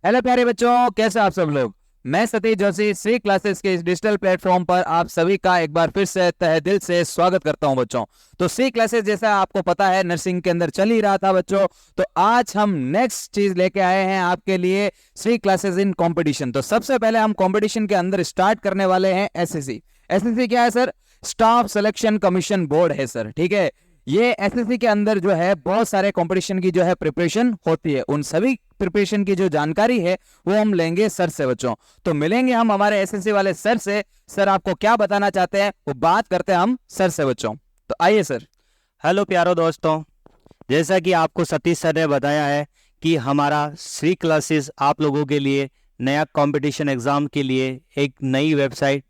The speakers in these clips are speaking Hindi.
हेलो प्यारे बच्चों, कैसे आप सब लोग। मैं सतीश जोशी श्री क्लासेस के इस डिजिटल प्लेटफॉर्म पर आप सभी का एक बार फिर से तहे दिल से स्वागत करता हूं बच्चों। तो श्री क्लासेस जैसा आपको पता है नर्सिंग के अंदर चल ही रहा था बच्चों, तो आज हम नेक्स्ट चीज लेके आए हैं आपके लिए, श्री क्लासेस इन कंपटीशन। तो सबसे पहले हम कंपटीशन के अंदर स्टार्ट करने वाले हैं एसएससी। एसएससी क्या है sir? Staff selection commission board है सर, ठीक है। ये एसएससी के अंदर जो है बहुत सारे कंपटीशन की जो है प्रिपरेशन होती है, उन सभी प्रिपरेशन की जो जानकारी है वो हम लेंगे सर से बच्चों। तो मिलेंगे हम हमारे एसएससी वाले सर से। सर आपको क्या बताना चाहते हैं वो बात करते हैं हम सर से बच्चों। तो आइए सर। हेलो प्यारो दोस्तों, जैसा कि आपको सतीश सर ने बताया है कि हमारा श्री क्लासेस आप लोगों के लिए नया कंपटीशन एग्ज़ाम के लिए एक नई वेबसाइट,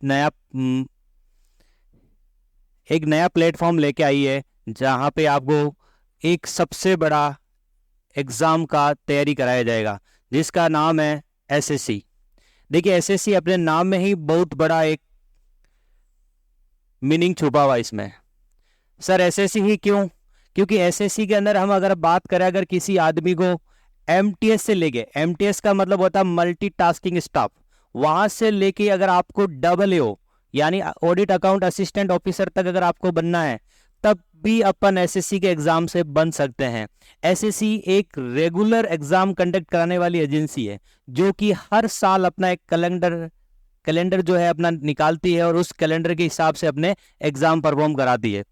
एक नया प्लेटफॉर्म लेके आई है, जहां पे आपको एक सबसे बड़ा एग्ज़ाम का तैयारी कराया जाएगा, जिसका नाम है एसएससी। देखिए, एसएससी अपने नाम में ही बहुत बड़ा एक मीनिंग छुपा हुआ इसमें। सर एसएससी ही क्यों? क्योंकि एसएससी के अंदर हम अगर बात करें, अगर किसी आदमी को एमटीएस से लेके, एमटीएस का मतलब होता है मल्टीटास्किंग स्टाफ, वहां से लेके अगर आपको डबल एओ यानी ऑडिट अकाउंट असिस्टेंट ऑफिसर तक अगर आपको बनना है, तब भी अपन एसएससी के एग्जाम से बन सकते हैं। एसएससी एक रेगुलर एग्जाम कंडक्ट कराने वाली एजेंसी है, जो कि हर साल अपना एक कैलेंडर जो है अपना निकालती है और उस कैलेंडर के हिसाब से अपने एग्जाम परफॉर्म कराती है।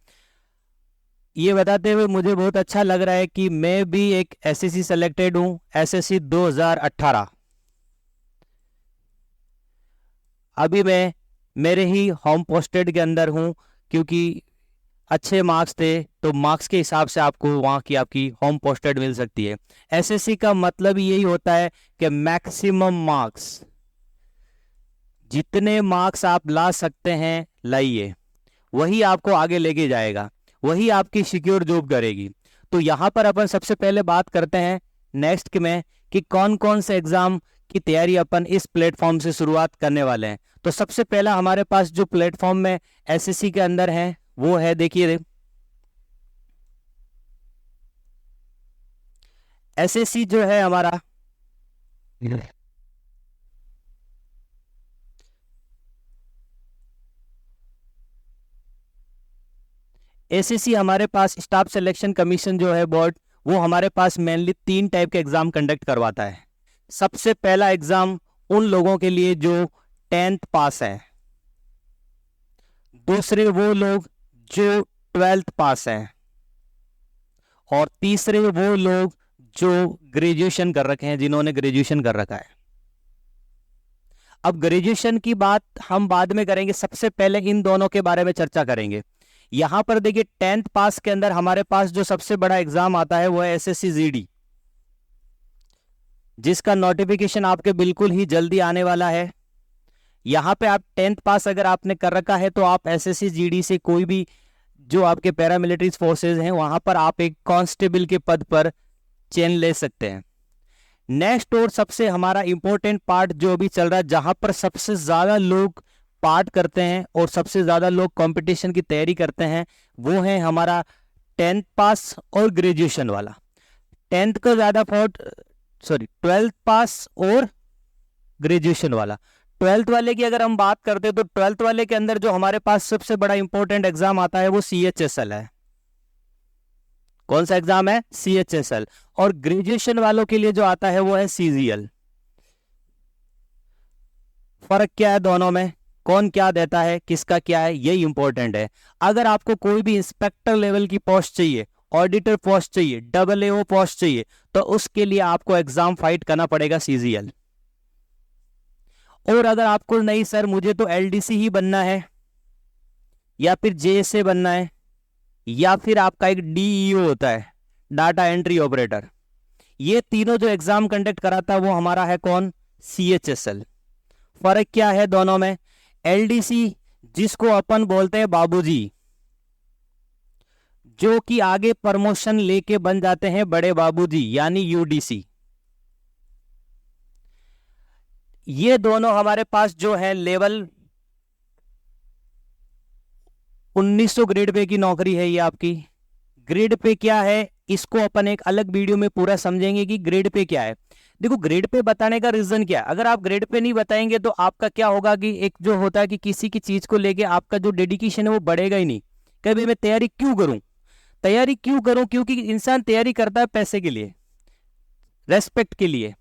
ये बताते हुए मुझे बहुत अच्छा लग रहा है कि मैं भी एक एसएससी सेलेक्टेड हूं, एसएससी 2018। अभी मैं मेरे ही होम पोस्टेड के अंदर हूं, क्योंकि अच्छे मार्क्स थे तो मार्क्स के हिसाब से आपको वहां की आपकी होम पोस्टेड मिल सकती है। एसएससी का मतलब यही होता है कि मैक्सिमम मार्क्स, जितने मार्क्स आप ला सकते हैं लाइए, वही आपको आगे लेके जाएगा, वही आपकी सिक्योर जॉब करेगी। तो यहाँ पर अपन सबसे पहले बात करते हैं नेक्स्ट में कि कौन कौन से एग्जाम की तैयारी अपन इस प्लेटफॉर्म से शुरुआत करने वाले हैं। तो सबसे पहला हमारे पास जो प्लेटफॉर्म में एसएससी के अंदर है वो है, देखिए, एसएससी जो है हमारा, एसएससी हमारे पास स्टाफ सिलेक्शन कमीशन जो है बोर्ड, वो हमारे पास मेनली 3 टाइप के एग्जाम कंडक्ट करवाता है। सबसे पहला एग्जाम उन लोगों के लिए जो 10th पास है, दूसरे वो लोग जो 12th पास हैं, और तीसरे वो लोग जो ग्रेजुएशन कर रखे हैं, जिन्होंने ग्रेजुएशन कर रखा है। अब ग्रेजुएशन की बात हम बाद में करेंगे, सबसे पहले इन दोनों के बारे में चर्चा करेंगे। यहां पर देखिए 10th पास के अंदर हमारे पास जो सबसे बड़ा एग्जाम आता है वो है एसएससी जीडी, जिसका नोटिफिकेशन आपके बिल्कुल ही जल्दी आने वाला है। यहां पे आप 10th पास अगर आपने कर रखा है तो आप एसएससी जीडी से कोई भी जो आपके पैरामिलिट्री फोर्सेज हैं वहां पर आप एक कांस्टेबल के पद पर चयन ले सकते हैं। नेक्स्ट और सबसे हमारा इंपॉर्टेंट पार्ट जो अभी चल रहा है, जहां पर सबसे ज्यादा लोग पार्ट करते हैं और सबसे ज्यादा लोग कंपटीशन की तैयारी करते हैं, वो है हमारा 10th पास और ग्रेजुएशन वाला। 10th का ज्यादा सॉरी 12th पास और ग्रेजुएशन वाला। 12th वाले की अगर हम बात करते हैं तो 12th वाले के अंदर जो हमारे पास सबसे बड़ा इंपॉर्टेंट एग्जाम आता है वो सीएचएसएल है। कौन सा एग्जाम है? सीएचएसएल। और ग्रेजुएशन वालों के लिए जो आता है वो है सीजीएल। फर्क क्या है दोनों में, कौन क्या देता है, किसका क्या है, यही इंपॉर्टेंट है। अगर आपको कोई भी इंस्पेक्टर लेवल की पोस्ट चाहिए, ऑडिटर पोस्ट चाहिए, डबल एओ पोस्ट चाहिए, तो उसके लिए आपको एग्जाम फाइट करना पड़ेगा सीजीएल। और अगर आपको नहीं सर मुझे तो एलडीसी ही बनना है, या फिर जेएसए बनना है, या फिर आपका एक डीईओ होता है, डाटा एंट्री ऑपरेटर, ये तीनों जो एग्जाम कंडक्ट कराता है वो हमारा है कौन? सीएचएसएल। फर्क क्या है दोनों में? एलडीसी जिसको अपन बोलते हैं बाबूजी, जो कि आगे प्रमोशन लेके बन जाते हैं बड़े बाबूजी, यानी यूडीसी। ये दोनों हमारे पास जो है लेवल 1900 ग्रेड पे की नौकरी है। ये आपकी ग्रेड पे क्या है, इसको अपन एक अलग वीडियो में पूरा समझेंगे कि ग्रेड पे क्या है। देखो ग्रेड पे बताने का रीजन क्या है, अगर आप ग्रेड पे नहीं बताएंगे तो आपका क्या होगा कि एक जो होता है कि किसी की चीज को लेके आपका जो डेडिकेशन है वो बढ़ेगा ही नहीं। कभी मैं तैयारी क्यों करूं, तैयारी क्यों करूं, क्योंकि इंसान तैयारी करता है पैसे के लिए, रेस्पेक्ट के लिए,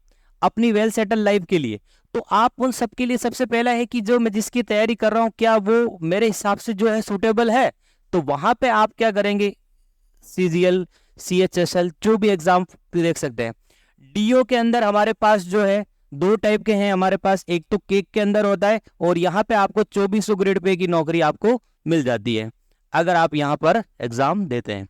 अपनी वेल सेटल लाइफ के लिए। तो आप उन सब के लिए सबसे पहला है कि जो मैं जिसकी तैयारी कर रहा हूं क्या वो मेरे हिसाब से जो है सुटेबल है, तो वहां पे आप क्या करेंगे, सीजीएल, सीएचएसएल जो भी एग्जाम देख सकते हैं। डीओ के अंदर हमारे पास जो है दो टाइप के हैं हमारे पास, एक तो केक के अंदर होता है और यहाँ पे आपको 2400 ग्रेड पे की नौकरी आपको मिल जाती है अगर आप यहाँ पर एग्जाम देते हैं।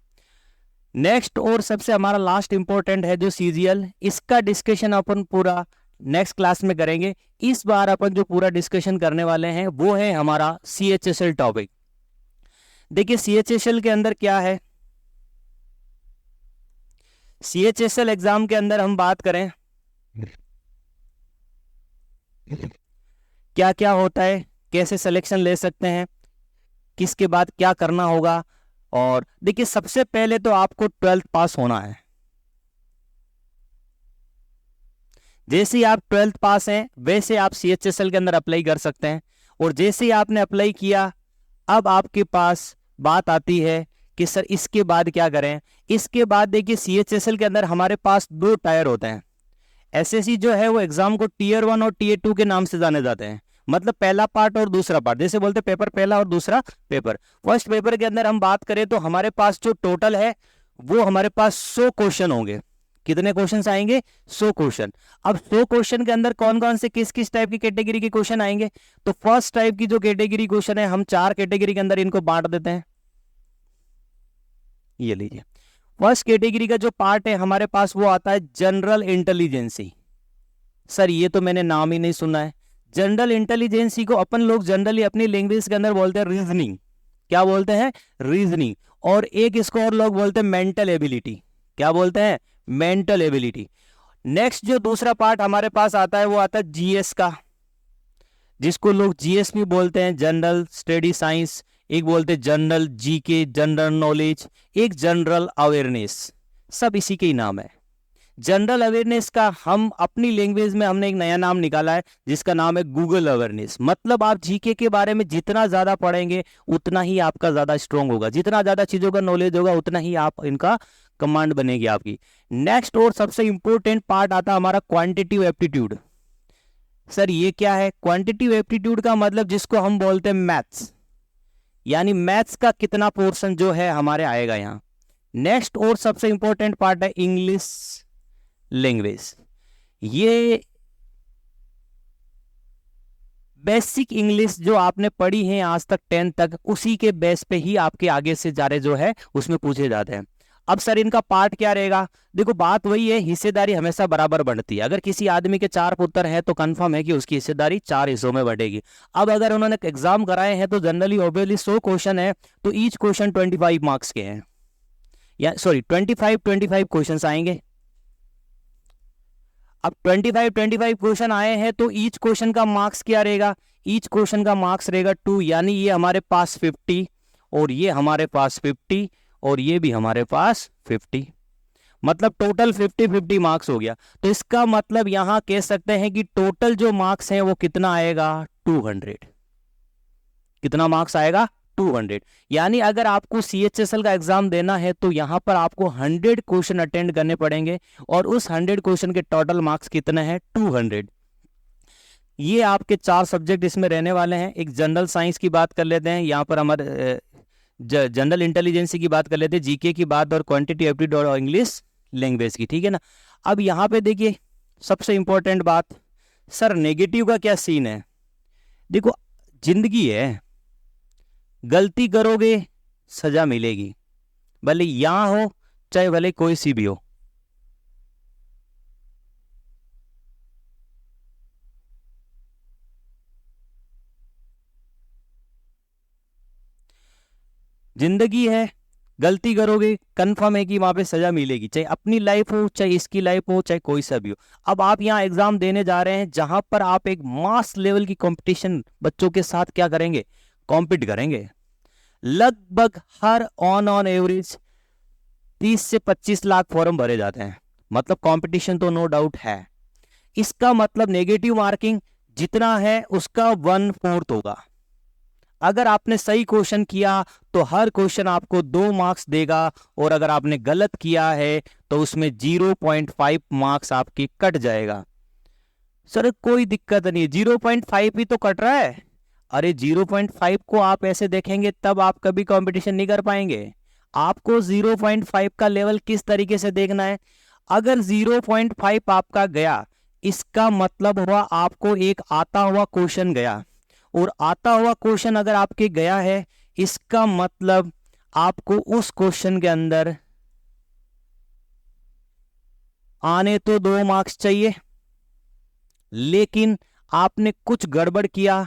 नेक्स्ट और सबसे हमारा लास्ट इंपॉर्टेंट है जो सीजीएल, इसका डिस्कशन अपन पूरा नेक्स्ट क्लास में करेंगे। इस बार अपन जो पूरा डिस्कशन करने वाले हैं वो है हमारा सीएचएसएल टॉपिक। देखिए सीएचएसएल के अंदर क्या है, सीएचएसएल एग्जाम के अंदर हम बात करें क्या क्या होता है, कैसे सिलेक्शन ले सकते हैं, किसके बाद क्या करना होगा। और देखिए सबसे पहले तो आपको 12th पास होना है। जैसे ही आप 12th पास हैं वैसे आप सीएचएसएल के अंदर अप्लाई कर सकते हैं। और जैसे ही आपने अप्लाई किया अब आपके पास बात आती है कि सर इसके बाद क्या करें। इसके बाद देखिए सीएचएसएल के अंदर हमारे पास दो टायर होते हैं। एसएससी जो है वो एग्जाम को टीयर 1 और टीयर 2 के नाम से जाने जाते हैं, मतलब पहला पार्ट और दूसरा पार्ट, जैसे बोलते हैं पेपर पहला और दूसरा पेपर। फर्स्ट पेपर के अंदर हम बात करें तो हमारे पास जो टोटल है वो हमारे पास 100 क्वेश्चन होंगे। कितने क्वेश्चन आएंगे, 100 क्वेश्चन। अब 100 क्वेश्चन के अंदर कौन कौन से किस किस टाइप की कैटेगरी के क्वेश्चन आएंगे, तो फर्स्ट टाइप की जो कैटेगरी क्वेश्चन है हम 4 कैटेगरी के अंदर इनको बांट देते हैं। ये लीजिए फर्स्ट कैटेगरी का जो पार्ट है हमारे पास वो आता है जनरल इंटेलिजेंसी। सर ये तो मैंने नाम ही नहीं सुना है। जनरल इंटेलिजेंसी को अपन लोग जनरली अपनी लैंग्वेज के अंदर बोलते हैं रीजनिंग। क्या बोलते हैं, रीजनिंग। और एक इसको और लोग बोलते हैं मेंटल एबिलिटी। क्या बोलते हैं, मेंटल एबिलिटी। नेक्स्ट जो दूसरा पार्ट हमारे पास आता है वो आता है जीएस का, जिसको लोग जीएस भी बोलते हैं, जनरल स्टडी साइंस। एक बोलते हैं जनरल जीके, जनरल नॉलेज, एक जनरल अवेयरनेस, सब इसी के ही नाम है। जनरल अवेयरनेस का हम अपनी लैंग्वेज में हमने एक नया नाम निकाला है जिसका नाम है गूगल अवेयरनेस। मतलब आप जीके के बारे में जितना ज्यादा पढ़ेंगे उतना ही आपका ज्यादा स्ट्रांग होगा, जितना ज्यादा चीजों का नॉलेज होगा उतना ही आप इनका कमांड बनेगी आपकी। नेक्स्ट और सबसे इंपॉर्टेंट पार्ट आता है हमारा क्वांटिटिव एप्टीट्यूड। सर ये क्या है, क्वांटिटिव एप्टीट्यूड का मतलब जिसको हम बोलते हैं मैथ्स, यानी मैथ्स का कितना पोर्शन जो है हमारे आएगा यहाँ। नेक्स्ट और सबसे इंपॉर्टेंट पार्ट है इंग्लिश लैंग्वेज। ये बेसिक इंग्लिश जो आपने पढ़ी है आज तक 10th तक, उसी के बेस पे ही आपके आगे से जा रहे जो है उसमें पूछे जाते हैं। अब सर इनका पार्ट क्या रहेगा, देखो बात वही है, हिस्सेदारी हमेशा बराबर बढ़ती है। अगर किसी आदमी के 4 पुत्र हैं तो कंफर्म है कि उसकी हिस्सेदारी 4 हिस्सों में बढ़ेगी। अब अगर उन्होंने एग्जाम कराए हैं तो जनरली ऑब्वियसली 100 क्वेश्चन है तो ईच क्वेश्चन 25 मार्क्स के हैं, या सॉरी 25 क्वेश्चन आएंगे। अब 25 क्वेश्चन आए हैं तो ईच क्वेश्चन का मार्क्स क्या रहेगा, ईच क्वेश्चन का मार्क्स रहेगा 2, यानी ये हमारे पास 50 और ये हमारे पास 50 और ये भी हमारे पास 50, मतलब टोटल 50 मार्क्स हो गया। तो इसका मतलब यहां कह सकते हैं कि टोटल जो मार्क्स है वो कितना आएगा, 200। कितना मार्क्स आएगा, 200। यानी अगर आपको सीएचएसएल का एग्जाम देना है तो यहां पर आपको 100 क्वेश्चन अटेंड करने पड़ेंगे और उस 100 क्वेश्चन के टोटल मार्क्स कितने हैं, 200। ये आपके 4 सब्जेक्ट इसमें रहने वाले हैं। एक जनरल साइंस की बात कर लेते हैं, यहाँ पर हमारे जनरल इंटेलिजेंसी की बात कर लेते हैं, जीके की बात, और क्वांटिटी एप्टीट्यूड और इंग्लिश लैंग्वेज की, ठीक है ना। अब यहाँ पे देखिए सबसे इंपॉर्टेंट बात, सर नेगेटिव का क्या सीन है। देखो जिंदगी है, गलती करोगे सजा मिलेगी, भले यहां हो चाहे भले कोई सी भी हो। जिंदगी है, गलती करोगे कंफर्म है कि वहां पे सजा मिलेगी, चाहे अपनी लाइफ हो चाहे इसकी लाइफ हो चाहे कोई सा भी हो। अब आप यहाँ एग्जाम देने जा रहे हैं जहां पर आप एक मास लेवल की कंपटीशन बच्चों के साथ क्या करेंगे, कॉम्पीट करेंगे। लगभग हर ऑन एवरेज 30 से 25 लाख फॉर्म भरे जाते हैं, मतलब कंपटीशन तो नो डाउट है। इसका मतलब नेगेटिव मार्किंग जितना है उसका 1/4 होगा। अगर आपने सही क्वेश्चन किया तो हर क्वेश्चन आपको 2 मार्क्स देगा, और अगर आपने गलत किया है तो उसमें 0.5 मार्क्स आपके कट जाएगा। सर कोई दिक्कत नहीं, 0.5 ही तो कट रहा है। अरे 0.5 को आप ऐसे देखेंगे तब आप कभी कंपटीशन नहीं कर पाएंगे। आपको 0.5 का लेवल किस तरीके से देखना है। अगर 0.5 आपका गया, इसका मतलब हुआ आपको एक आता हुआ क्वेश्चन गया, और आता हुआ क्वेश्चन अगर आपके गया है, इसका मतलब आपको उस क्वेश्चन के अंदर आने तो 2 मार्क्स चाहिए, लेकिन आपने कुछ गड़बड़ किया,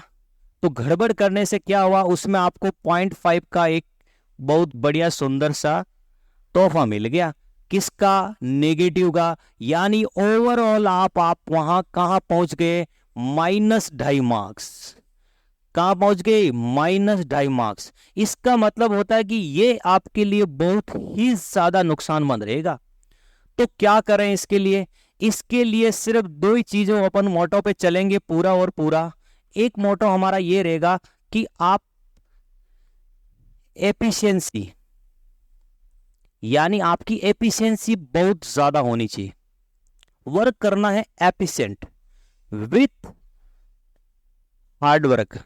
तो गड़बड़ करने से क्या हुआ, उसमें आपको 0.5 का एक बहुत बढ़िया सुंदर सा तोहफा मिल गया। किसका? नेगेटिव का। यानी ओवरऑल आप वहां कहां पहुंच गए? -2.5 मार्क्स। कहां पहुंच गए? -2.5 मार्क्स। इसका मतलब होता है कि ये आपके लिए बहुत ही ज्यादा नुकसानमंद रहेगा। तो क्या करें इसके लिए? इसके लिए सिर्फ 2 ही चीजों अपन मोटो पे चलेंगे पूरा और पूरा। एक मोटो हमारा ये रहेगा कि आप एफिशिएंसी, यानी आपकी एफिशिएंसी बहुत ज्यादा होनी चाहिए। वर्क करना है efficient with hard work.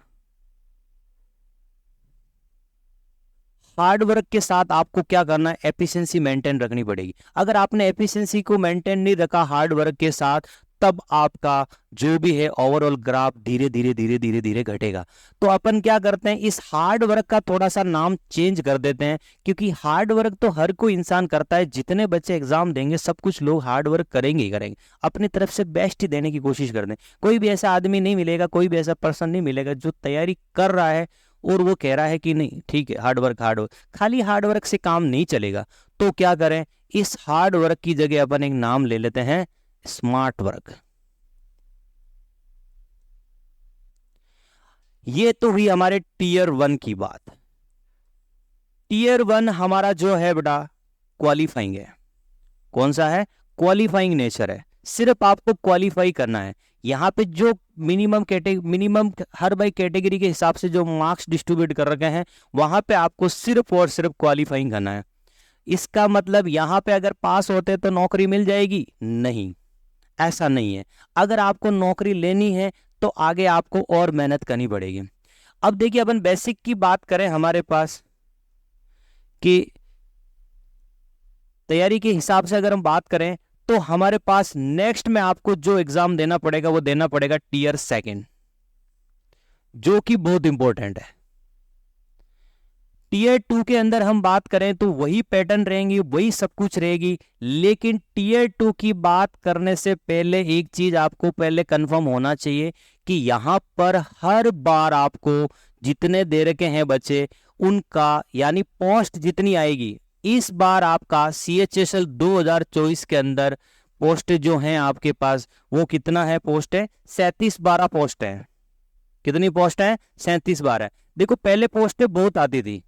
Hard work के साथ आपको क्या करना है? एफिशिएंसी मेंटेन रखनी पड़ेगी। अगर आपने एफिशिएंसी को मेंटेन नहीं रखा हार्ड वर्क के साथ, तब आपका जो भी है ओवरऑल ग्राफ धीरे धीरे धीरे धीरे धीरे घटेगा। तो अपन क्या करते हैं, इस हार्ड वर्क का थोड़ा सा नाम चेंज कर देते हैं, क्योंकि हार्ड वर्क तो हर कोई इंसान करता है। जितने बच्चे एग्जाम देंगे सब कुछ लोग हार्ड वर्क करेंगे ही करेंगे, अपनी तरफ से बेस्ट ही देने की कोशिश करते हैं। कोई भी ऐसा आदमी नहीं मिलेगा, कोई भी ऐसा पर्सन नहीं मिलेगा जो तैयारी कर रहा है और वो कह रहा है कि नहीं ठीक है हार्ड वर्क हार्ड वर्क। खाली हार्ड वर्क से काम नहीं चलेगा। तो क्या करें, इस हार्ड वर्क की जगह अपन एक नाम ले लेते हैं, स्मार्ट वर्क। ये तो हुई हमारे टीयर 1 की बात। टीयर 1 हमारा जो है बेटा क्वालिफाइंग है। कौन सा है? क्वालिफाइंग नेचर है। सिर्फ आपको क्वालिफाई करना है। यहाँ पे जो मिनिमम हर बाई कैटेगरी के हिसाब से जो मार्क्स डिस्ट्रीब्यूट कर रखे हैं, वहां पे आपको सिर्फ और सिर्फ क्वालिफाइंग करना है। इसका मतलब यहाँ पे अगर पास होते तो नौकरी मिल जाएगी? नहीं, ऐसा नहीं है। अगर आपको नौकरी लेनी है तो आगे आपको और मेहनत करनी पड़ेगी। अब देखिए अपन बेसिक की बात करें हमारे पास कि तैयारी के हिसाब से अगर हम बात करें तो हमारे पास नेक्स्ट में आपको जो एग्जाम देना पड़ेगा वो देना पड़ेगा टीयर 2, जो कि बहुत इंपॉर्टेंट है। टीयर 2 के अंदर हम बात करें तो वही पैटर्न रहेंगी, वही सब कुछ रहेगी, लेकिन टीयर 2 की बात करने से पहले एक चीज आपको पहले कंफर्म होना चाहिए कि यहां पर हर बार आपको जितने दे रखे हैं बच्चे उनका, यानी पोस्ट जितनी आएगी, इस बार आपका CHSL 2024 के अंदर पोस्ट जो हैं आपके पास वो कितना है? पोस्ट है 37-12 पोस्ट है। कितनी पोस्ट है? 37-12 है। देखो पहले पोस्टें बहुत आती थी,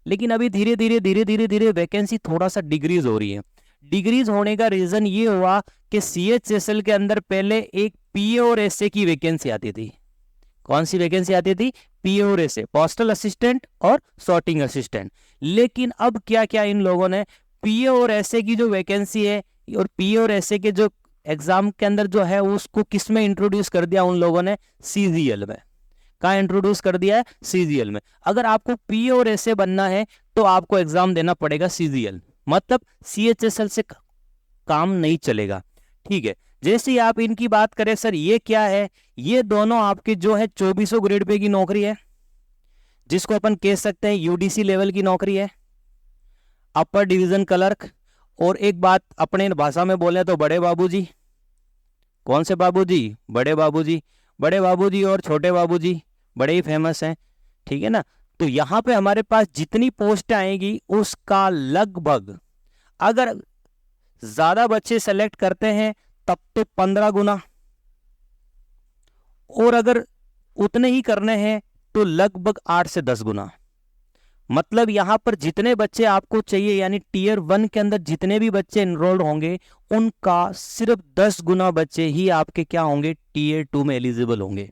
लेकिन अभी धीरे धीरे वैकेंसी थोड़ा सा डिक्रीज हो रही है। डिक्रीज होने का रीजन ये हुआ कि CHSL के अंदर पहले एक PA और SA की वैकेंसी आती थी। कौन सी वैकेंसी आती थी? PA और SA, पोस्टल असिस्टेंट और सॉर्टिंग असिस्टेंट। लेकिन अब क्या क्या इन लोगों ने PA और SA की जो वैकेंसी है और PA और SA के जो एग्जाम के अंदर जो है उसको किस में इंट्रोड्यूस कर दिया उन लोगों ने? CGL में। कहाँ इंट्रोड्यूस कर दिया है? CGL में। अगर आपको PA और SA बनना है तो आपको एग्जाम देना पड़ेगा CGL, मतलब CHSL से काम नहीं चलेगा। ठीक है, जैसे ही आप इनकी बात करें, सर ये क्या है? ये दोनों आपके जो है 2400 ग्रेड पे की नौकरी है, जिसको अपन कह सकते हैं UDC लेवल की नौकरी है, अपर डिवीजन क्लर्क। और एक बात अपने भाषा में बोले तो बड़े बाबूजी। कौन से बाबूजी? बड़े बाबूजी। बड़े बाबूजी और छोटे बाबूजी बड़े ही फेमस हैं, ठीक है ना। तो यहाँ पे हमारे पास जितनी पोस्ट आएगी उसका लगभग, अगर ज्यादा बच्चे सेलेक्ट करते हैं तब तो 15 गुना, और अगर उतने ही करने हैं तो लगभग 8 से 10 गुना। मतलब यहाँ पर जितने बच्चे आपको चाहिए, यानी टीयर 1 के अंदर जितने भी बच्चे एनरोल्ड होंगे उनका सिर्फ 10 गुना बच्चे ही आपके क्या होंगे, टीयर 2 में एलिजिबल होंगे,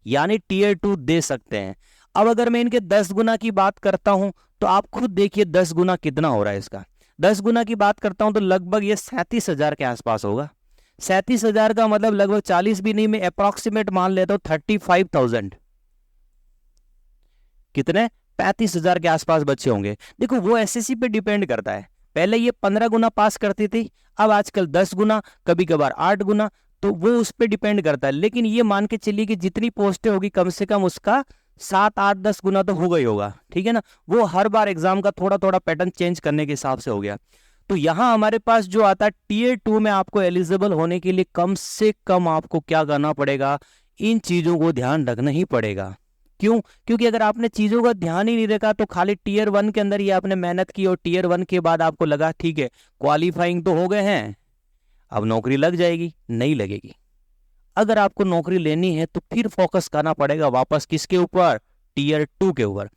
यानी टीयर 2 दे सकते हैं। अब अगर मैं इनके 10 गुना की बात करता हूं तो आप खुद देखिए 10 गुना कितना हो रहा है इसका। 10 गुना की बात करता हूं तो लगभग ये 37,000 के आसपास होगा। 37,000 का मतलब लगभग 40 भी नहीं, मैं अप्रोक्सीमेट मान लेता हूं 35,000। कितने? 35,000 के आसपास बच्चे होंगे। देखो वो एसएससी पे डिपेंड करता है, पहले ये 15 गुना पास करती थी, अब आजकल 10 गुना, कभी कभार 8 गुना, तो वो उस पर डिपेंड करता है। लेकिन ये मान के चलिए कि जितनी पोस्टें होगी कम से कम उसका 7, 8, 10 गुना तो होगा ही होगा, ठीक है ना। वो हर बार एग्जाम का थोड़ा थोड़ा पैटर्न चेंज करने के हिसाब से हो गया। तो यहां हमारे पास जो आता है टीयर 2 में आपको एलिजिबल होने के लिए कम से कम आपको क्या करना पड़ेगा, इन चीजों को ध्यान रखना ही पड़ेगा। क्यों? क्योंकि अगर आपने चीजों का ध्यान ही नहीं रखा तो खाली टीयर 1 के अंदर ही आपने मेहनत की और टीयर 1 के बाद आपको लगा ठीक है क्वालिफाइंग तो हो गए हैं, अब नौकरी लग जाएगी, नहीं लगेगी। अगर आपको नौकरी लेनी है तो फिर फोकस करना पड़ेगा वापस किसके ऊपर, टीयर 2 के ऊपर।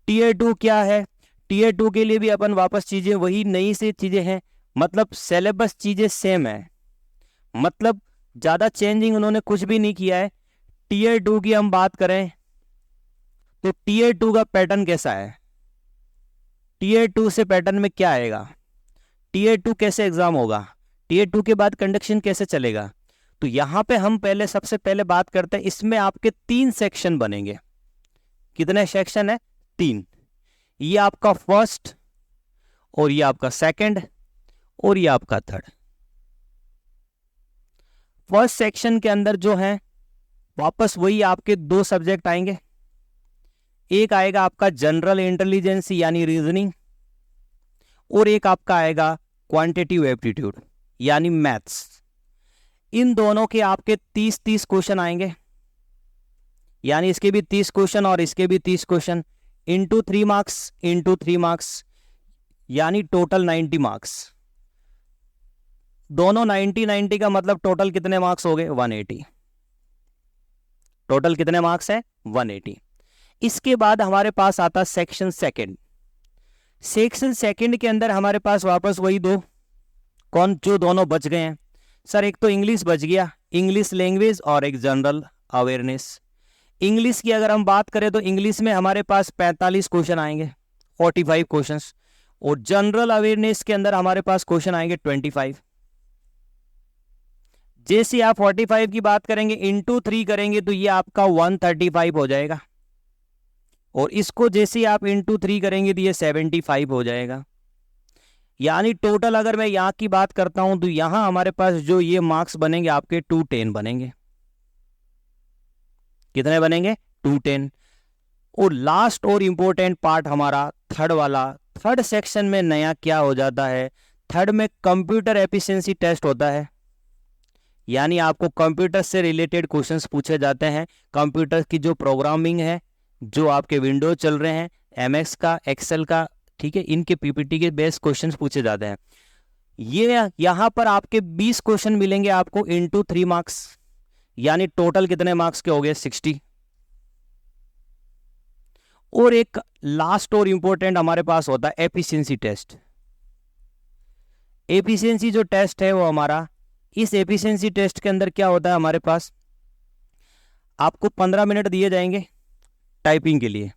टीयर 2 क्या है? टीयर 2 के लिए भी अपन वापस चीजें वही नई से चीजें हैं, मतलब सिलेबस चीजें सेम है, मतलब ज्यादा चेंजिंग उन्होंने कुछ भी नहीं किया है। टीयर 2 की हम बात करें तो टीयर 2 का पैटर्न कैसा है, टीयर 2 से पैटर्न में क्या आएगा, टीयर 2 कैसे एग्जाम होगा, टीयर 2 के बाद कंडक्शन कैसे चलेगा। तो यहां पे हम पहले सबसे पहले बात करते हैं, इसमें आपके 3 सेक्शन बनेंगे। कितने सेक्शन है? 3। ये आपका फर्स्ट, और ये आपका सेकंड, और ये आपका थर्ड। फर्स्ट सेक्शन के अंदर जो है वापस वही आपके 2 सब्जेक्ट आएंगे। एक आएगा आपका जनरल इंटेलिजेंस यानी रीजनिंग, और एक आपका आएगा क्वांटिटेटिव एप्टीट्यूड यानी मैथ्स। इन दोनों के आपके 30-30 क्वेश्चन आएंगे, यानी इसके भी 30 क्वेश्चन और इसके भी 30 question, into 3 marks into 3 marks, यानी टोटल 90 मार्क्स। दोनों 90-90 का मतलब टोटल कितने मार्क्स हो गए? 180। टोटल कितने मार्क्स है? 180। इसके बाद हमारे पास आता सेक्शन सेकंड। सेक्शन सेकंड के अंदर हमारे पास वापस वही 2, कौन जो दोनों बच गए हैं सर, एक तो इंग्लिश बच गया, इंग्लिश लैंग्वेज, और एक जनरल अवेयरनेस। इंग्लिश की अगर हम बात करें तो इंग्लिश में हमारे पास 45 क्वेश्चन आएंगे, 45 क्वेश्चंस, और जनरल अवेयरनेस के अंदर हमारे पास क्वेश्चन आएंगे 25। जैसे आप 45 की बात करेंगे इंटू 3 करेंगे तो ये आपका 135 हो जाएगा, और इसको जैसे आप इंटू 3 करेंगे तो ये 75 हो जाएगा। यानी टोटल अगर मैं यहां की बात करता हूं तो यहां हमारे पास जो ये मार्क्स बनेंगे आपके 210 बनेंगे। कितने बनेंगे? 210। और लास्ट और इंपॉर्टेंट पार्ट हमारा थर्ड वाला, थर्ड सेक्शन में नया क्या हो जाता है, थर्ड में कंप्यूटर एफिशिएंसी टेस्ट होता है, यानी आपको कंप्यूटर से रिलेटेड क्वेश्चंस पूछे जाते हैं। कंप्यूटर की जो प्रोग्रामिंग है, जो आपके विंडोज चल रहे हैं, एमएस का, एक्सेल का, ठीक है, इनके पीपीटी के बेस्ट क्वेश्चंस पूछे जाते हैं। ये यहां पर आपके 20 क्वेश्चन मिलेंगे आपको इंटू 3 मार्क्स, यानी टोटल कितने मार्क्स के हो गए? 60। और एक लास्ट और इंपॉर्टेंट हमारे पास होता है एफिशिएंसी टेस्ट। एफिशिएंसी जो टेस्ट है वो हमारा, इस एफिशिएंसी टेस्ट के अंदर क्या होता है हमारे पास, आपको 15 मिनट दिए जाएंगे टाइपिंग के लिए,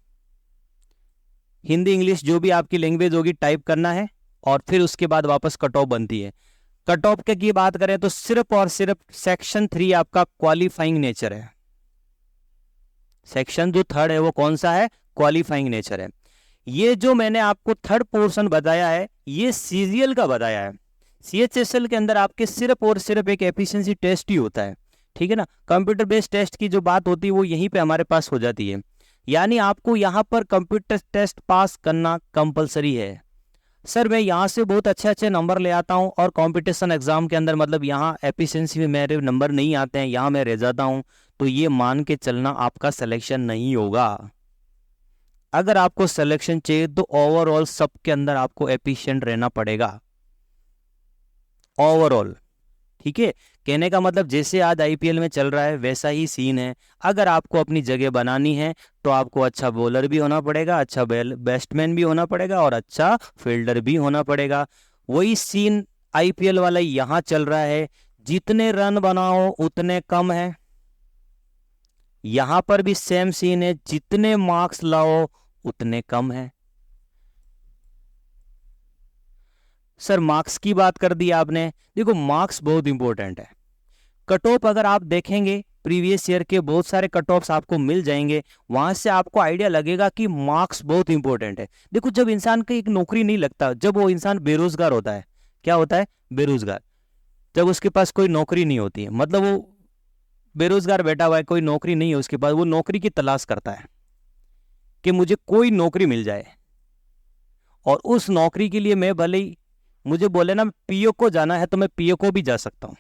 हिंदी इंग्लिश जो भी आपकी लैंग्वेज होगी टाइप करना है, और फिर उसके बाद वापस कट ऑफ बनती है। कट ऑफ की बात करें तो सिर्फ और सिर्फ सेक्शन 3 आपका क्वालिफाइंग नेचर है। सेक्शन जो थर्ड है वो कौन सा है? क्वालिफाइंग नेचर है। ये जो मैंने आपको थर्ड पोर्शन बताया है ये सीजीएल का बताया है। सीएचएसएल के अंदर आपके सिर्फ और सिर्फ एक एफिशिएंसी टेस्ट ही होता है, ठीक है ना। कंप्यूटर बेस्ड टेस्ट की जो बात होती है वो यहीं पे हमारे पास हो जाती है, यानी आपको यहां पर कंप्यूटर टेस्ट पास करना कंपलसरी है। सर मैं यहाँ से बहुत अच्छे अच्छे नंबर ले आता हूँ और कंपटीशन एग्जाम के अंदर मतलब यहाँ एफिशिएंसी में मेरे नंबर नहीं आते हैं, यहाँ मैं रह जाता हूँ, तो ये मान के चलना आपका सिलेक्शन नहीं होगा। अगर आपको सिलेक्शन चाहिए तो ओवरऑल सबके अंदर आपको एफिशिएंट रहना पड़ेगा, ओवरऑल, ठीक है। कहने का मतलब जैसे आज आईपीएल में चल रहा है वैसा ही सीन है। अगर आपको अपनी जगह बनानी है तो आपको अच्छा बॉलर भी होना पड़ेगा, अच्छा बैट्समैन भी होना पड़ेगा और अच्छा फील्डर भी होना पड़ेगा। वही सीन आईपीएल वाला यहाँ चल रहा है। जितने रन बनाओ उतने कम है। यहां पर भी सेम सीन है, जितने मार्क्स लाओ उतने कम है। सर मार्क्स की बात कर दी आपने, देखो मार्क्स बहुत इंपॉर्टेंट है। कट ऑफ अगर आप देखेंगे प्रीवियस ईयर के बहुत सारे कट ऑफ्स आपको मिल जाएंगे, वहां से आपको आइडिया लगेगा कि मार्क्स बहुत इंपॉर्टेंट है। देखो जब इंसान की एक नौकरी नहीं लगता, जब वो इंसान बेरोजगार होता है, क्या होता है बेरोजगार, जब उसके पास कोई नौकरी नहीं होती है, मतलब वो बेरोजगार बैठा हुआ है, कोई नौकरी नहीं है उसके पास, वो नौकरी की तलाश करता है कि मुझे कोई नौकरी मिल जाए। और उस नौकरी के लिए मैं भले ही मुझे बोले ना पीओ को जाना है तो मैं पीओ को भी जा सकता हूं।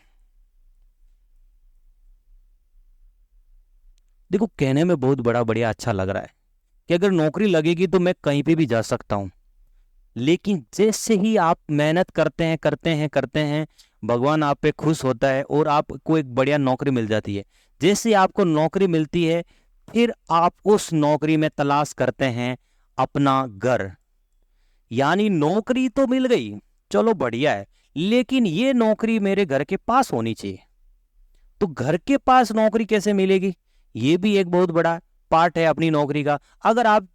देखो कहने में बहुत बड़ा बढ़िया अच्छा लग रहा है कि अगर नौकरी लगेगी तो मैं कहीं पे भी जा सकता हूं। लेकिन जैसे ही आप मेहनत करते हैं भगवान आप पे खुश होता है और आपको एक बढ़िया नौकरी मिल जाती है। जैसे आपको नौकरी मिलती है फिर आप उस नौकरी में तलाश करते हैं अपना घर। यानी नौकरी तो मिल गई, चलो बढ़िया है, लेकिन ये नौकरी मेरे घर के पास होनी चाहिए। तो घर के पास नौकरी कैसे मिलेगी, ये भी एक बहुत बड़ा पार्ट है अपनी नौकरी का। अगर आप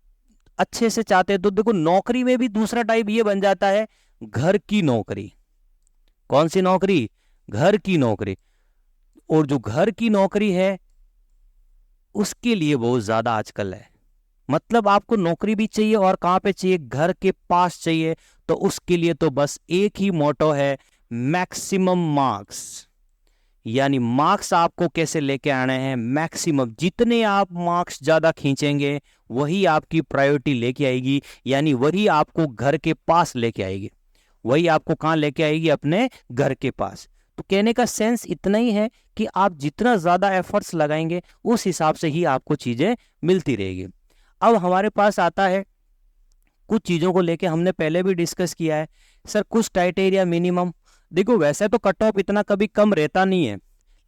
अच्छे से चाहते हैं तो देखो नौकरी में भी दूसरा टाइप ये बन जाता है घर की नौकरी। कौन सी नौकरी, घर की नौकरी। और जो घर की नौकरी है उसके लिए बहुत ज्यादा आजकल है, मतलब आपको नौकरी भी चाहिए और कहां पे चाहिए, घर के पास चाहिए। तो उसके लिए तो बस एक ही मोटो है, मैक्सिमम मार्क्स। यानी मार्क्स आपको कैसे लेके आने हैं मैक्सिमम, जितने आप मार्क्स ज्यादा खींचेंगे वही आपकी प्रायोरिटी लेके आएगी, यानी वही आपको घर के पास लेके आएगी, वही आपको कहां लेके आएगी, अपने घर के पास। तो कहने का सेंस इतना ही है कि आप जितना ज्यादा एफर्ट्स लगाएंगे उस हिसाब से ही आपको चीजें मिलती रहेगी। अब हमारे पास आता है कुछ चीजों को लेके, हमने पहले भी डिस्कस किया है सर कुछ क्राइटेरिया मिनिमम। देखो वैसे तो कट ऑफ इतना कभी कम रहता नहीं है,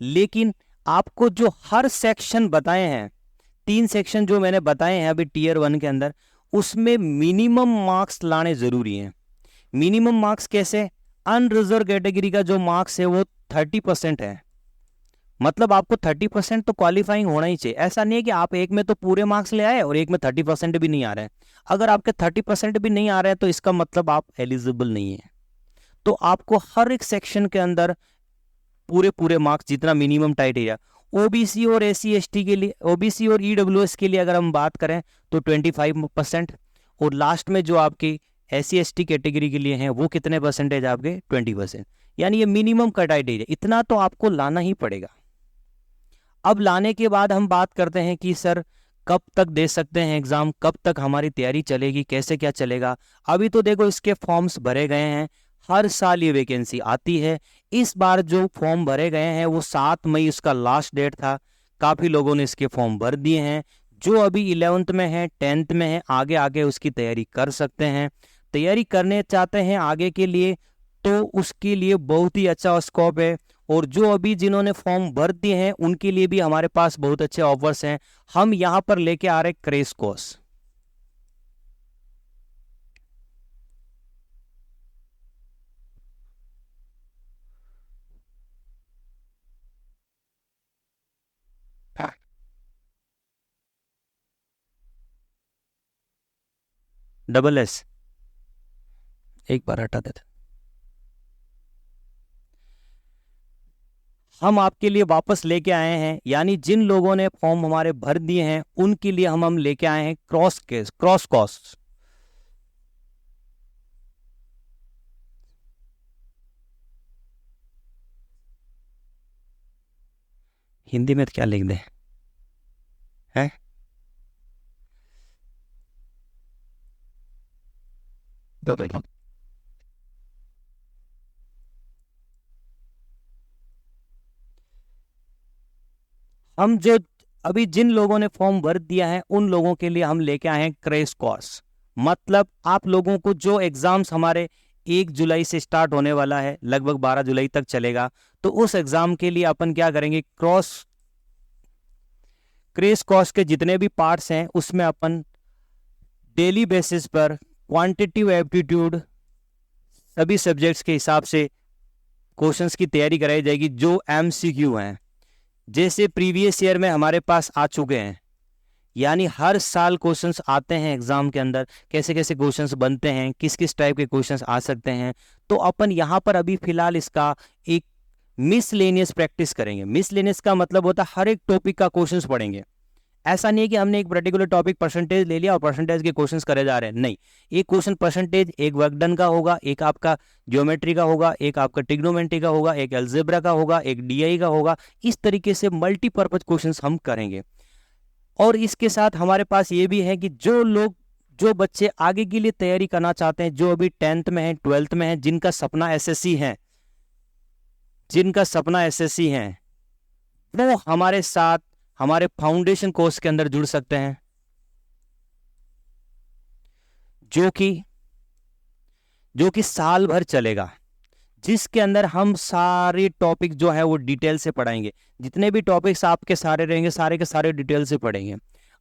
लेकिन आपको जो हर सेक्शन बताए हैं, 3 सेक्शन जो मैंने बताए हैं अभी टीयर 1 के अंदर, उसमें मिनिमम मार्क्स लाने जरूरी हैं। मिनिमम मार्क्स कैसे, अनरिजर्व कैटेगरी का जो मार्क्स है वो 30% है, मतलब आपको 30% तो क्वालिफाइंग होना ही चाहिए। ऐसा नहीं है कि आप एक में तो पूरे मार्क्स ले आए और एक में 30% भी नहीं आ रहे हैं। अगर आपके 30% भी नहीं आ रहे हैं तो इसका मतलब आप एलिजिबल नहीं है। तो आपको हर एक सेक्शन के अंदर पूरे मार्क्स जितना मिनिमम क्राइटेरिया। ओबीसी और एससी एसटी के लिए, ओबीसी और ईडब्ल्यूएस के लिए अगर हम बात करें तो 25%, और लास्ट में जो आपकी एससी एसटी कैटेगरी के लिए हैं वो कितने परसेंटेज आपके 20%। यानी ये मिनिमम क्राइटेरिया, इतना तो आपको लाना ही पड़ेगा। अब लाने के बाद हम बात करते हैं कि सर कब तक दे सकते हैं एग्जाम, कब तक हमारी तैयारी चलेगी, कैसे क्या चलेगा। अभी तो देखो इसके फॉर्म्स भरे गए हैं, हर साल ये वैकेंसी आती है। इस बार जो फॉर्म भरे गए हैं वो 7 मई उसका लास्ट डेट था, काफी लोगों ने इसके फॉर्म भर दिए हैं। जो अभी 11th में है 10th में है आगे आगे उसकी तैयारी कर सकते हैं। तैयारी करने चाहते हैं आगे के लिए तो उसके लिए बहुत ही अच्छा स्कोप है। और जो अभी जिन्होंने फॉर्म भर दिए हैं उनके लिए भी हमारे पास बहुत अच्छे ऑफर्स हैं। हम यहां पर लेके आ रहे क्रैश कोर्स। डबल एस एक बार हटा देते, हम आपके लिए वापस लेके आए हैं, यानी जिन लोगों ने फॉर्म हमारे भर दिए हैं उनके लिए हम लेके आए हैं क्रॉस कॉस्ट। हिंदी में तो क्या लिख दे हैं, हम जो अभी जिन लोगों ने फॉर्म भर दिया है उन लोगों के लिए हम लेके आए हैं क्रैश कोर्स। मतलब आप लोगों को जो एग्जाम्स हमारे 1 जुलाई से स्टार्ट होने वाला है, लगभग 12 जुलाई तक चलेगा। तो उस एग्जाम के लिए अपन क्या करेंगे, क्रेश कोर्स के जितने भी पार्ट्स हैं उसमें अपन डेली बेसिस पर क्वांटिटिव एप्टीट्यूड सभी सब्जेक्ट्स के हिसाब से क्वेश्चंस की तैयारी कराई जाएगी जो एमसीक्यू हैं, जैसे प्रीवियस ईयर में हमारे पास आ चुके हैं। यानी हर साल क्वेश्चंस आते हैं एग्जाम के अंदर, कैसे कैसे क्वेश्चंस बनते हैं, किस किस टाइप के क्वेश्चंस आ सकते हैं। तो अपन यहाँ पर अभी फिलहाल इसका एक मिसलेनियस प्रैक्टिस करेंगे। मिसलेनियस का मतलब होता है हर एक टॉपिक का क्वेश्चंस पढ़ेंगे। ऐसा नहीं है कि हमने एक पर्टिकुलर टॉपिक परसेंटेज ले लिया और परसेंटेज के क्वेश्चंस करे जा रहे हैं, नहीं। एक क्वेश्चन परसेंटेज, एक वर्क डन का होगा, एक आपका ज्योमेट्री का होगा, एक आपका ट्रिग्नोमेट्री का होगा, एक अलजेब्रा का होगा, एक डीआई का होगा। इस तरीके से मल्टीपर्पज क्वेश्चंस हम करेंगे। और इसके साथ हमारे पास ये भी है कि जो बच्चे आगे के लिए तैयारी करना चाहते हैं, जो अभी 10th में है, 12th में है, जिनका सपना एसएससी है, वो हमारे साथ हमारे फाउंडेशन कोर्स के अंदर जुड़ सकते हैं, जो कि साल भर चलेगा, जिसके अंदर हम सारे टॉपिक जो है वो डिटेल से पढ़ाएंगे। जितने भी टॉपिक्स आपके सारे रहेंगे, सारे के सारे डिटेल से पढ़ेंगे।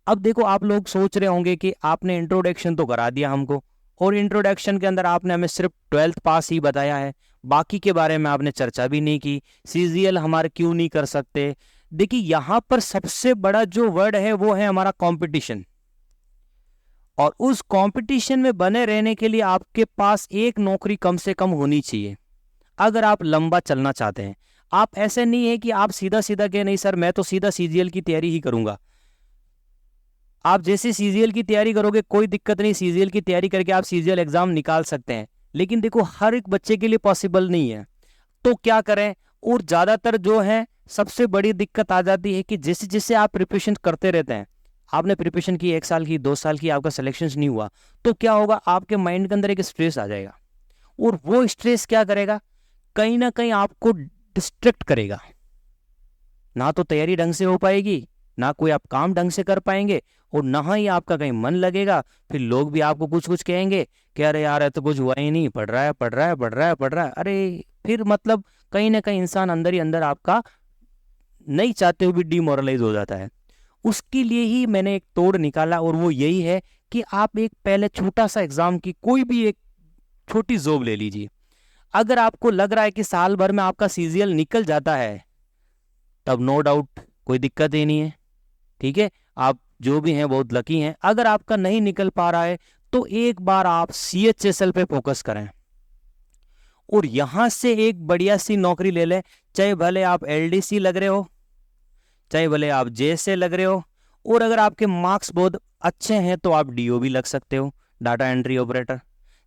अब देखो, आप लोग सोच रहे होंगे कि आपने इंट्रोडक्शन तो करा दिया हमको, और इंट्रोडक्शन के अंदर आपने हमें सिर्फ 12th पास ही बताया है, बाकी के बारे में आपने चर्चा भी नहीं की। सीजीएल हमारे क्यों नहीं कर सकते? देखिए, यहां पर सबसे बड़ा जो वर्ड है वो है हमारा कंपटीशन। और उस कंपटीशन में बने रहने के लिए आपके पास एक नौकरी कम से कम होनी चाहिए, अगर आप लंबा चलना चाहते हैं। आप ऐसे नहीं है कि आप सीधा सीधा कहे नहीं सर मैं तो सीधा सीजीएल की तैयारी ही करूंगा। आप जैसे सीजीएल की तैयारी करोगे कोई दिक्कत नहीं, सीजीएल की तैयारी करके आप सीजीएल एग्जाम निकाल सकते हैं। लेकिन देखो, हर एक बच्चे के लिए पॉसिबल नहीं है, तो क्या करें? और ज्यादातर जो है सबसे बड़ी दिक्कत आ जाती है कि जैसे जैसे आप प्रिपरेशन करते रहते हैं, आपने प्रिपरेशन की 1 साल की, 2 साल की, आपका सिलेक्शन नहीं हुआ, तो क्या होगा, आपके माइंड के अंदर एक स्ट्रेस आ जाएगा। और वो स्ट्रेस क्या करेगा, कहीं ना कहीं आपको डिस्ट्रैक्ट करेगा। ना तो तैयारी ढंग से हो पाएगी, ना कोई आप काम ढंग से कर पाएंगे, और ना ही आपका कहीं मन लगेगा। फिर लोग भी आपको कुछ कुछ कहेंगे कि अरे यार तो कुछ हुआ ही नहीं, पढ़ रहा है। अरे फिर मतलब कहीं ना कहीं इंसान अंदर ही अंदर आपका नहीं चाहते हुए भी डिमोरलाइज हो जाता है। उसके लिए ही मैंने एक तोड़ निकाला, और वो यही है कि आप एक पहले छोटा सा एग्जाम की कोई भी एक छोटी जॉब ले लीजिए। अगर आपको लग रहा है कि साल भर में आपका सीजीएल निकल जाता है, तब नो डाउट कोई दिक्कत ही नहीं है, ठीक है, आप जो भी हैं बहुत लकी हैं। अगर आपका नहीं निकल पा रहा है तो एक बार आप सीएचएसएल पे फोकस करें, और यहां से एक बढ़िया सी नौकरी ले लें, चाहे भले आप एलडीसी लग रहे हो, चाहे भले आप जेएसए लग रहे हो, और अगर आपके मार्क्स बहुत अच्छे हैं तो आप डीओ भी लग सकते हो, डाटा एंट्री ऑपरेटर।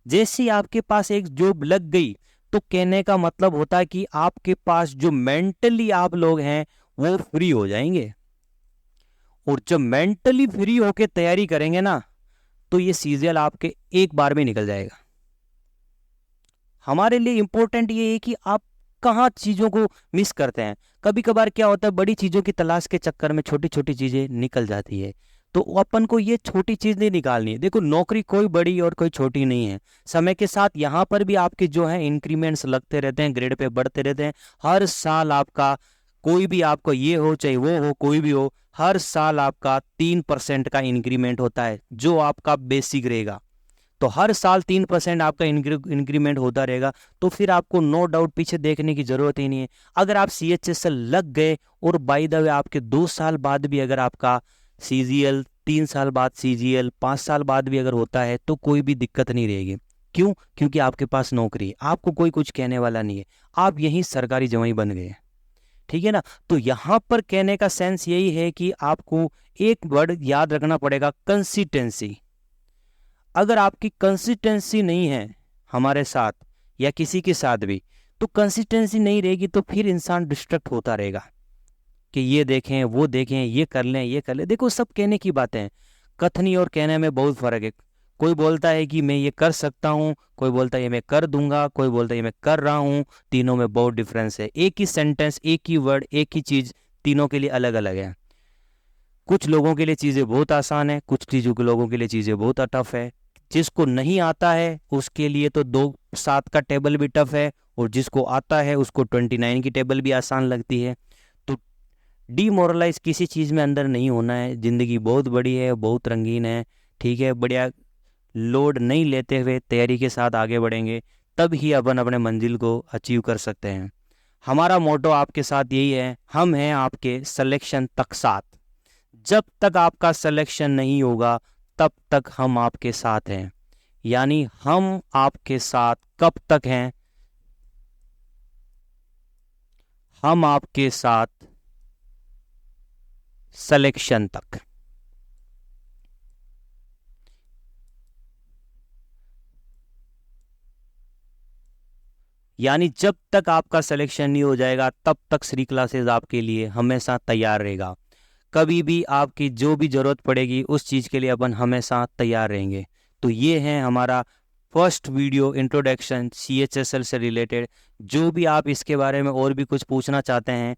जैसे ही आपके पास एक जॉब लग गई तो कहने का मतलब होता है कि आपके पास जो मेंटली आप लोग हैं वो फ्री हो जाएंगे। और जब मेंटली फ्री होके तैयारी करेंगे ना, तो ये सीजीएल आपके एक बार में निकल जाएगा। हमारे लिए इंपॉर्टेंट ये है कि आप कहाँ चीजों को मिस करते हैं। कभी कभार क्या होता है, बड़ी चीजों की तलाश के चक्कर में छोटी छोटी चीजें निकल जाती है, तो अपन को ये छोटी चीज नहीं निकालनी है। देखो, नौकरी कोई बड़ी और कोई छोटी नहीं है। समय के साथ यहाँ पर भी आपके जो है इंक्रीमेंट्स लगते रहते हैं, ग्रेड पे बढ़ते रहते हैं। हर साल आपका कोई भी, आपको ये हो चाहे वो हो, कोई भी हो, हर साल आपका 3% का इंक्रीमेंट होता है, जो आपका बेसिक रहेगा। तो हर साल 3% आपका इंक्रीमेंट होता रहेगा, तो फिर आपको नो डाउट पीछे देखने की जरूरत ही नहीं है। अगर आप सीएचएसएल लग गए, और बाय द वे आपके 2 साल बाद भी अगर आपका सीजीएल, 3 साल बाद सीजीएल, 5 साल बाद भी अगर होता है, तो कोई भी दिक्कत नहीं रहेगी। क्यों? क्योंकि आपके पास नौकरी है, आपको कोई कुछ कहने वाला नहीं है, आप यहीं सरकारी जवाई बन गए, ठीक है ना। तो यहां पर कहने का सेंस यही है कि आपको एक वर्ड याद रखना पड़ेगा, कंसिस्टेंसी। अगर आपकी कंसिस्टेंसी नहीं है हमारे साथ या किसी के साथ भी, तो कंसिस्टेंसी नहीं रहेगी, तो फिर इंसान डिस्ट्रैक्ट होता रहेगा कि ये देखें, वो देखें, ये कर लें, ये कर लें। देखो, सब कहने की बातें हैं, कथनी और कहने में बहुत फर्क है। कोई बोलता है कि मैं ये कर सकता हूँ, कोई बोलता है ये मैं कर दूंगा, कोई बोलता है ये मैं कर रहा हूँ। तीनों में बहुत डिफरेंस है। एक ही सेंटेंस, एक ही वर्ड, एक ही चीज, तीनों के लिए अलग अलग है। कुछ लोगों के लिए चीजें बहुत आसान है, कुछ चीजों के लोगों के लिए चीजें बहुत टफ है। जिसको नहीं आता है उसके लिए तो 2-7 का टेबल भी टफ है, और जिसको आता है उसको 29 की टेबल भी आसान लगती है। तो डीमोरलाइज किसी चीज़ में अंदर नहीं होना है। ज़िंदगी बहुत बड़ी है, बहुत रंगीन है, ठीक है। बढ़िया लोड नहीं लेते हुए तैयारी के साथ आगे बढ़ेंगे, तब ही अपन अपने मंजिल को अचीव कर सकते हैं। हमारा मोटो आपके साथ यही है, हम हैं आपके सिलेक्शन तक साथ। जब तक आपका सिलेक्शन नहीं होगा तब तक हम आपके साथ हैं। यानी हम आपके साथ कब तक हैं? हम आपके साथ सिलेक्शन तक। यानी जब तक आपका सिलेक्शन नहीं हो जाएगा तब तक श्री क्लासेस आपके लिए हमेशा तैयार रहेगा। कभी भी आपकी जो भी ज़रूरत पड़ेगी उस चीज़ के लिए अपन हमेशा तैयार रहेंगे। तो ये है हमारा फर्स्ट वीडियो इंट्रोडक्शन CHSL से रिलेटेड। जो भी आप इसके बारे में और भी कुछ पूछना चाहते हैं,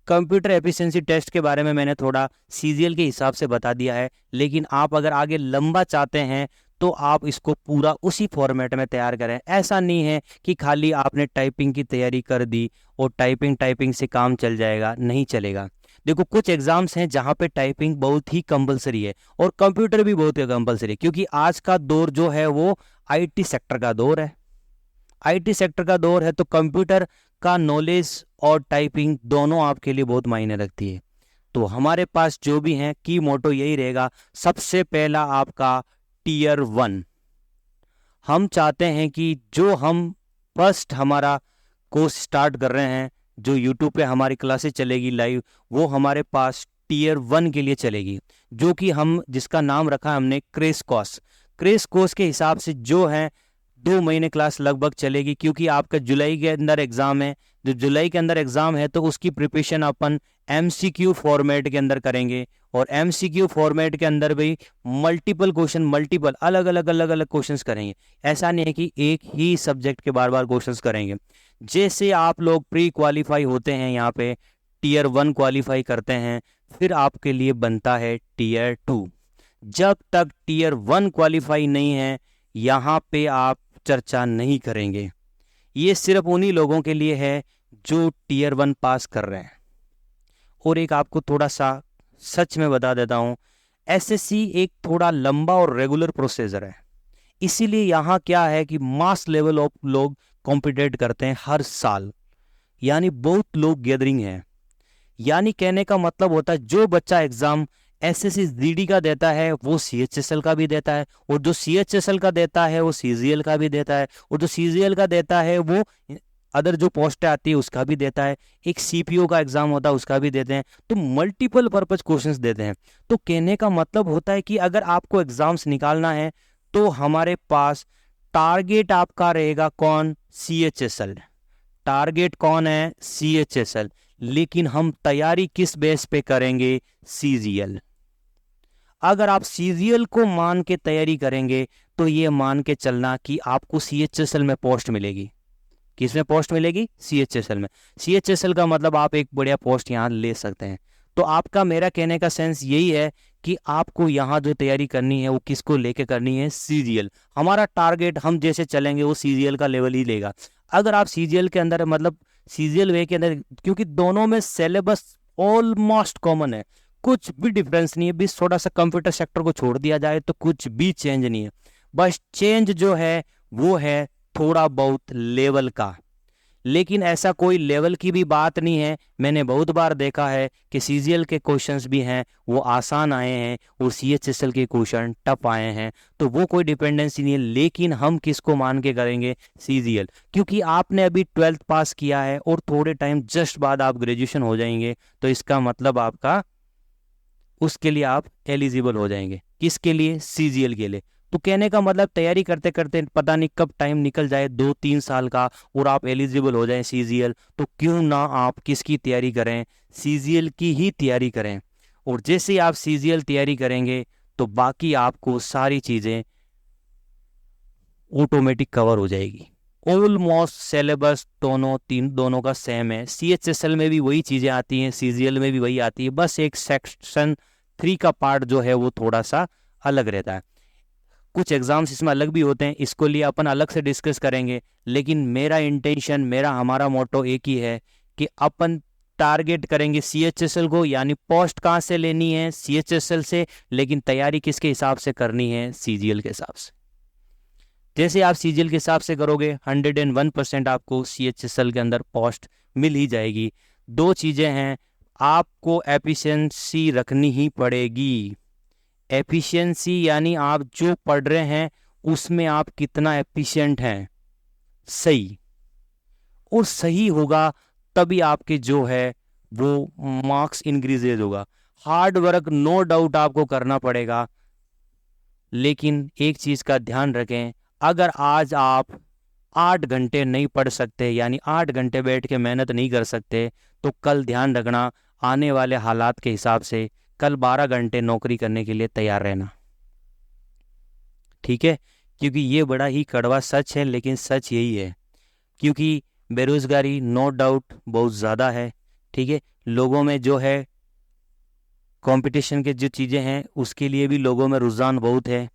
कंप्यूटर एफिशिएंसी टेस्ट के बारे में मैंने थोड़ा CGL के हिसाब से बता दिया है, लेकिन आप अगर आगे लंबा चाहते हैं तो आप इसको पूरा उसी फॉर्मेट में तैयार करें। ऐसा नहीं है कि खाली आपने टाइपिंग की तैयारी कर दी और टाइपिंग से काम चल जाएगा, नहीं चलेगा। देखो कुछ एग्जाम्स हैं जहाँ पे टाइपिंग बहुत ही कंपलसरी है और कंप्यूटर भी बहुत ही कंपलसरी है, क्योंकि आज का दौर जो है वो IT सेक्टर का दौर है। IT सेक्टर का दौर है तो कंप्यूटर का नॉलेज और टाइपिंग दोनों आपके लिए बहुत मायने रखती है। तो हमारे पास जो भी हैं की मोटो यही रहेगा। सबसे पहला आपका Tier 1। हम चाहते हैं कि जो हम फर्स्ट हमारा कोर्स स्टार्ट कर रहे हैं, जो YouTube पे हमारी क्लासेस चलेगी लाइव, वो हमारे पास Tier 1 के लिए चलेगी, जो कि हम जिसका नाम रखा है हमने क्रैश कोर्स। क्रैश कोर्स के हिसाब से जो है 2 महीने क्लास लगभग चलेगी, क्योंकि आपका जुलाई के अंदर एग्जाम है। जो जुलाई के अंदर एग्जाम है तो उसकी प्रिपरेशन अपन MCQ फॉर्मेट के अंदर करेंगे, और MCQ फॉर्मेट के अंदर भी मल्टीपल अलग अलग क्वेश्चंस करेंगे। ऐसा नहीं है कि एक ही सब्जेक्ट के बार बार क्वेश्चंस करेंगे। जैसे आप लोग प्री क्वालिफाई होते हैं, यहाँ पे Tier 1 क्वालिफाई करते हैं, फिर आपके लिए बनता है Tier 2। जब तक Tier 1 क्वालिफाई नहीं है यहाँ पे आप चर्चा नहीं करेंगे। ये सिर्फ उन्हीं लोगों के लिए है जो Tier 1 पास कर रहे हैं। और एक आपको थोड़ा सा सच में बता देता हूँ, SSC एक थोड़ा लंबा और रेगुलर प्रोसीजर है। इसीलिए यहाँ क्या है कि मास लेवल ऑफ लोग कॉम्पिटेट करते हैं हर साल, यानी बहुत लोग गैदरिंग है। यानी कहने का मतलब होता है जो बच्चा एग्जाम SSC GD का देता है वो CHSL का भी देता है, और जो CHSL का देता है वो CGL का भी देता है, और जो CGL का देता है वो अदर जो पोस्ट आती है उसका भी देता है। एक CPO का एग्जाम होता है उसका भी देते हैं। तो मल्टीपल पर्पज क्वेश्चंस देते हैं। तो कहने का मतलब होता है कि अगर आपको एग्जाम्स निकालना है तो हमारे पास टारगेट आपका रहेगा कौन? CHSL। टारगेट कौन है? CHSL। लेकिन हम तैयारी किस बेस पे करेंगे? CGL। अगर आप CGL को मान के तैयारी करेंगे तो ये मान के चलना कि आपको CHSL में पोस्ट मिलेगी। किस में पोस्ट मिलेगी? CHSL में। CHSL का मतलब आप एक बढ़िया पोस्ट यहाँ ले सकते हैं। तो आपका मेरा कहने का सेंस यही है कि आपको यहाँ जो तैयारी करनी है वो किसको लेके करनी है? CGL। हमारा टारगेट हम जैसे चलेंगे वो CGL का लेवल ही लेगा। अगर आप CGL के अंदर मतलब CGL वे के अंदर, क्योंकि दोनों में सिलेबस ऑलमोस्ट कॉमन है, कुछ भी डिफरेंस नहीं है। बस थोड़ा सा कंप्यूटर सेक्टर को छोड़ दिया जाए तो कुछ भी चेंज नहीं है। बस चेंज जो है वो है थोड़ा बहुत लेवल का, लेकिन ऐसा कोई लेवल की भी बात नहीं है। मैंने बहुत बार देखा है कि CGL के क्वेश्चंस भी हैं वो आसान आए हैं और CHSL के क्वेश्चन टफ आए हैं, तो वो कोई डिपेंडेंसी नहीं है। लेकिन हम किसको मान के करेंगे? CGL। क्योंकि आपने अभी 12th पास किया है और थोड़े टाइम जस्ट बाद आप ग्रेजुएशन हो जाएंगे, तो इसका मतलब आपका उसके लिए आप एलिजिबल हो जाएंगे। किसके लिए? CGL के लिए। तो कहने का मतलब तैयारी करते करते पता नहीं कब टाइम निकल जाए 2-3 साल का और आप एलिजिबल हो जाएं CGL, तो क्यों ना आप किसकी तैयारी करें? CGL की ही तैयारी करें। और जैसे ही आप CGL तैयारी करेंगे तो बाकी आपको सारी चीज़ें ऑटोमेटिक कवर हो जाएगी। ऑलमोस्ट सिलेबस दोनों का सेम है। CHSL में भी वही चीज़ें आती हैं, CGL में भी वही आती है, बस एक सेक्शन 3 का पार्ट जो है वो थोड़ा सा अलग रहता है। कुछ एग्जाम्स इसमें अलग भी होते हैं, इसको लिए अपन अलग से डिस्कस करेंगे। लेकिन मेरा इंटेंशन, हमारा मोटो एक ही है कि अपन टारगेट करेंगे CHSL को, यानी पोस्ट कहाँ से लेनी है, CHSL से, लेकिन तैयारी किसके हिसाब से करनी है, CGL के हिसाब से। जैसे आप CGL के हिसाब से करोगे 101% आपको CHSL के अंदर पोस्ट मिल ही जाएगी। दो चीज़ें हैं, आपको एफिशिएंसी रखनी ही पड़ेगी। एफिशिएंसी यानी आप जो पढ़ रहे हैं उसमें आप कितना एफिशिएंट हैं, सही, और सही होगा तभी आपके जो है वो मार्क्स इंक्रीजेज होगा। हार्ड वर्क नो डाउट आपको करना पड़ेगा, लेकिन एक चीज़ का ध्यान रखें, अगर आज आप 8 घंटे नहीं पढ़ सकते, यानी 8 घंटे बैठ के मेहनत नहीं कर सकते, तो कल ध्यान रखना, आने वाले हालात के हिसाब से कल 12 घंटे नौकरी करने के लिए तैयार रहना, ठीक है? क्योंकि ये बड़ा ही कड़वा सच है, लेकिन सच यही है। क्योंकि बेरोजगारी नो डाउट बहुत ज़्यादा है, ठीक है? लोगों में जो है कंपटीशन के जो चीज़ें हैं उसके लिए भी लोगों में रुझान बहुत है।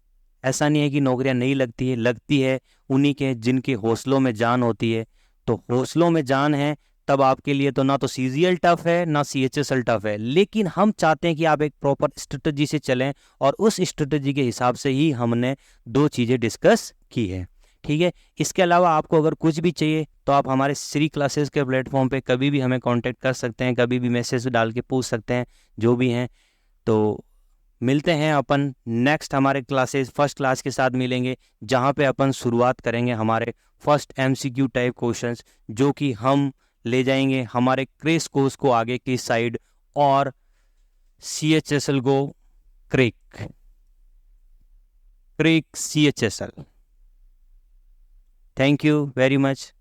ऐसा नहीं है कि नौकरियां नहीं लगती है, लगती है उन्हीं के जिनके हौसलों में जान होती है। तो हौसलों में जान है तब आपके लिए तो ना तो CGL टफ है ना CHSL टफ है, लेकिन हम चाहते हैं कि आप एक प्रॉपर स्ट्रेटजी से चलें, और उस स्ट्रेटजी के हिसाब से ही हमने दो चीज़ें डिस्कस की है, ठीक है? इसके अलावा आपको अगर कुछ भी चाहिए तो आप हमारे श्री क्लासेस के प्लेटफॉर्म पे कभी भी हमें कांटेक्ट कर सकते हैं, कभी भी मैसेज डाल के पूछ सकते हैं, जो भी हैं। तो मिलते हैं अपन नेक्स्ट हमारे क्लासेस फर्स्ट क्लास के साथ मिलेंगे, जहाँ पे अपन शुरुआत करेंगे हमारे फर्स्ट MCQ टाइप क्वेश्चंस, जो कि हम ले जाएंगे हमारे क्रेश कोर्स को आगे की साइड, और CHSL को crack CHSL। Thank you very much.